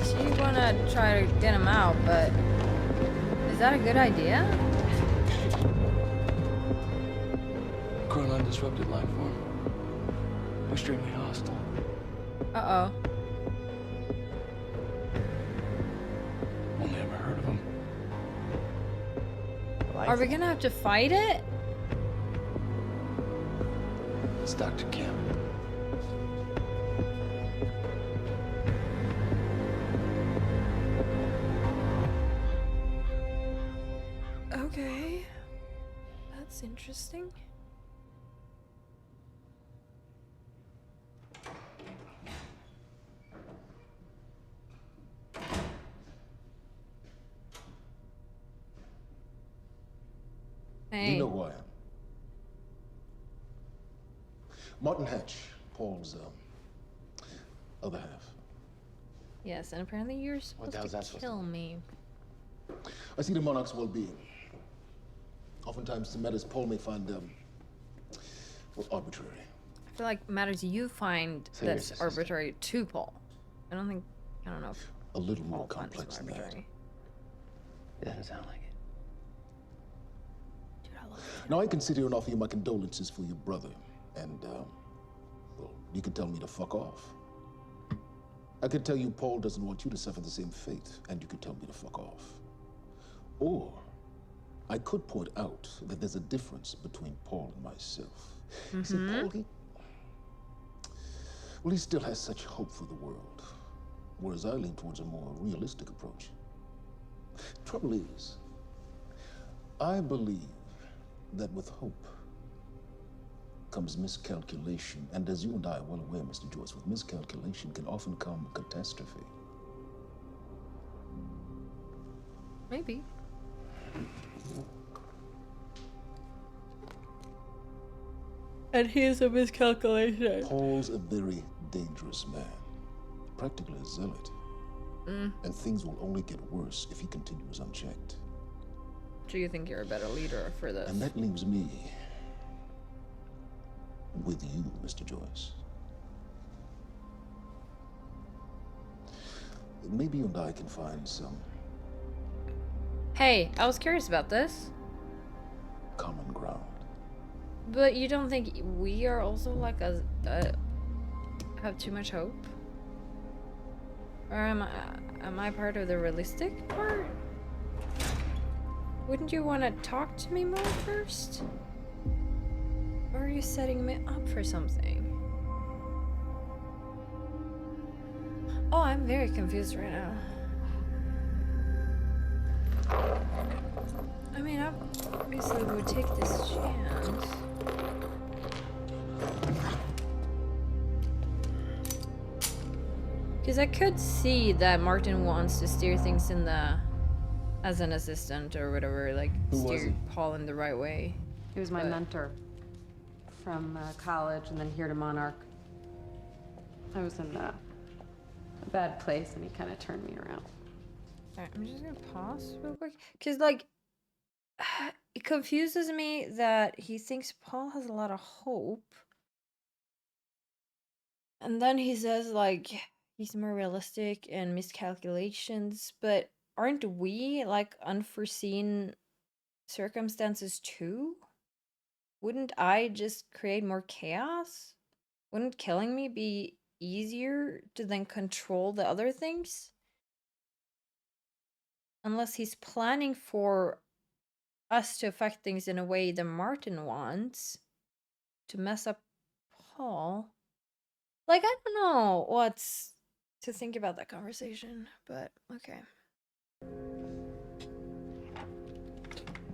She wanna try to get him out, but is that a good idea? Current undisrupted life form. Extremely hostile. Uh-oh. Only ever heard of him. Are we gonna have to fight it? It's Dr. Kim. Okay. That's interesting. Hey. You know who I am. Martin Hatch, Paul's other half. Yes, and apparently you're What the supposed hell's to that kill me. I see the monarch's well-being. Oftentimes, the matters Paul may find well, arbitrary. I feel like matters you find Say that's yes, arbitrary to Paul. I don't know if A little more Paul finds complex them than that. arbitrary. It doesn't sound like it. Now, I can sit here and offer you my condolences for your brother, and, well, you can tell me to fuck off. I could tell you Paul doesn't want you to suffer the same fate, and you could tell me to fuck off. Or, I could point out that there's a difference between Paul and myself. You see, Paul, he still has such hope for the world, whereas I lean towards a more realistic approach. Trouble is, I believe that with hope comes miscalculation, and as you and I are well aware, Mr. Joyce, with miscalculation can often come catastrophe. Maybe. And here's a miscalculation. Paul's a very dangerous man, practically a zealot. And things will only get worse if he continues unchecked. Do you think you're a better leader for this? And that leaves me with you, Mr. Joyce. Maybe you and I can find some Hey, I was curious about this. common ground. But you don't think we are also like have too much hope? Or am I part of the realistic part? Wouldn't you want to talk to me more first? Or are you setting me up for something? Oh, I'm very confused right now. I mean, I obviously would take this chance. Because I could see that Martin wants to steer things in the... as an assistant or whatever, like steer Paul in the right way. He was my mentor. From college and then here to Monarch. I was in a bad place and he kind of turned me around. Alright, I'm just gonna pause real quick. Because, like, it confuses me that he thinks Paul has a lot of hope. And then he says, like, he's more realistic and miscalculations. But aren't we, like, unforeseen circumstances too? Wouldn't I just create more chaos? Wouldn't killing me be easier to then control the other things? Unless he's planning for us to affect things in a way that Martin wants to mess up Paul. Like, I don't know what's to think about that conversation, but okay.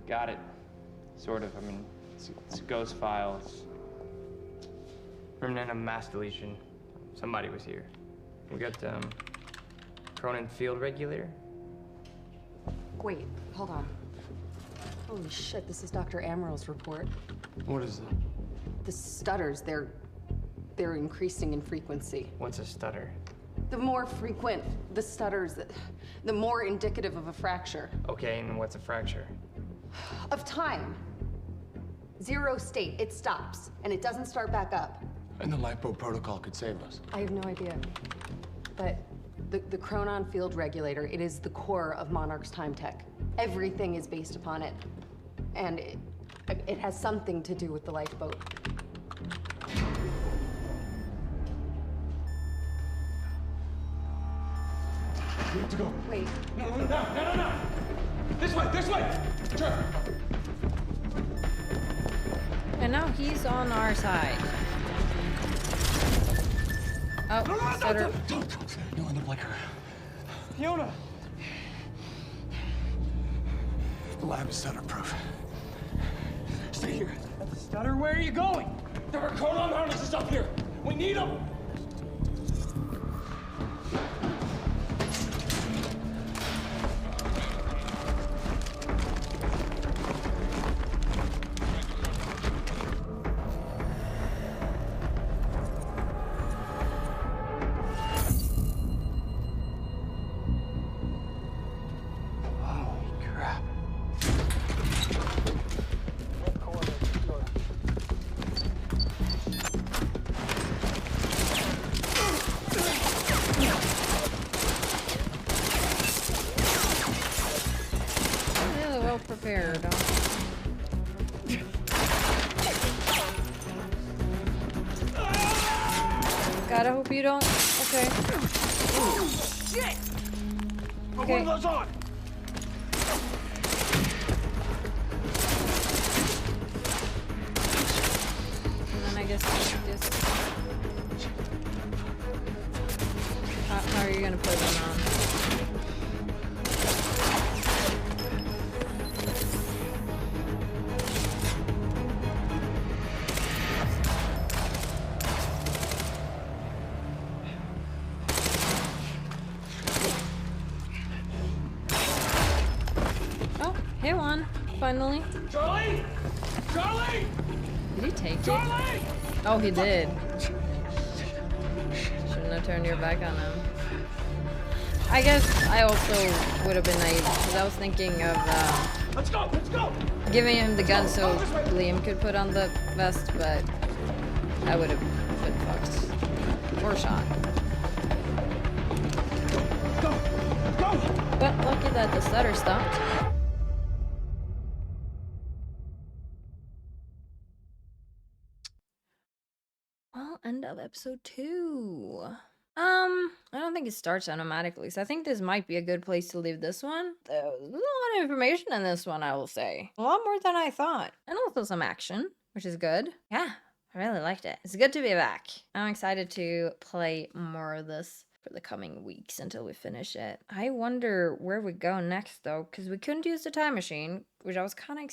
Got it. Sort of. I mean, it's a ghost file. It's remnant of mass deletion. Somebody was here. We got Cronin field regulator. Wait, hold on. Holy shit, this is Dr. Amaril's report. What is it? The stutters, they're increasing in frequency. What's a stutter? The more frequent the stutters, the more indicative of a fracture. Okay, and what's a fracture? Of time. Zero state, it stops, and it doesn't start back up. And the lipo protocol could save us. I have no idea. But the Chronon field regulator, it is the core of Monarch's time tech. Everything is based upon it. And it has something to do with the lifeboat. We have to go. Wait. No. This way! Sure. And now he's on our side. Oh, stutter. Don't. You'll end up like her. Fiona! The lab is stutter-proof. Stay here. Stutter, where are you going? There are Chronon harnesses up here. We need them. Prepared. God, I hope you don't. Okay. Shit! Put Okay. one of those on. And then I guess just. How are you gonna put one on? Finally. Charlie! Charlie! Did he take Charlie! it? Oh, he did. Shouldn't have turned your back on him. I guess I also would have been naive because I was thinking of let's go! Giving him the gun so Liam could put on the vest, but I would have been fucked or shot. Go! But lucky that the stutter stopped. Well, end of episode 2. I don't think it starts automatically, so I think this might be a good place to leave this one. There's a lot of information in this one, I will say. A lot more than I thought. And also some action, which is good. Yeah, I really liked it. It's good to be back. I'm excited to play more of this for the coming weeks until we finish it. I wonder where we go next, though, because we couldn't use the time machine, which I was kind of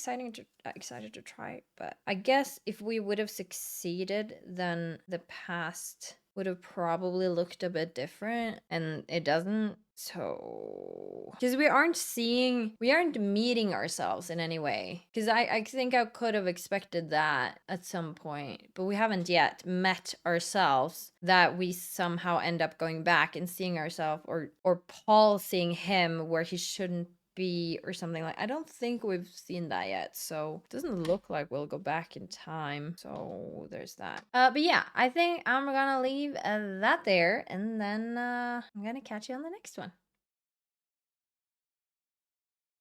excited to try. But I guess if we would have succeeded, then the past would have probably looked a bit different, and it doesn't. So, because we aren't meeting ourselves in any way. Because I think I could have expected that at some point, but we haven't yet met ourselves, that we somehow end up going back and seeing ourselves, or Paul seeing him where he shouldn't be, or something. Like, I don't think we've seen that yet, so it doesn't look like we'll go back in time. So there's that. But yeah, I think I'm gonna leave that there, and then I'm gonna catch you on the next one.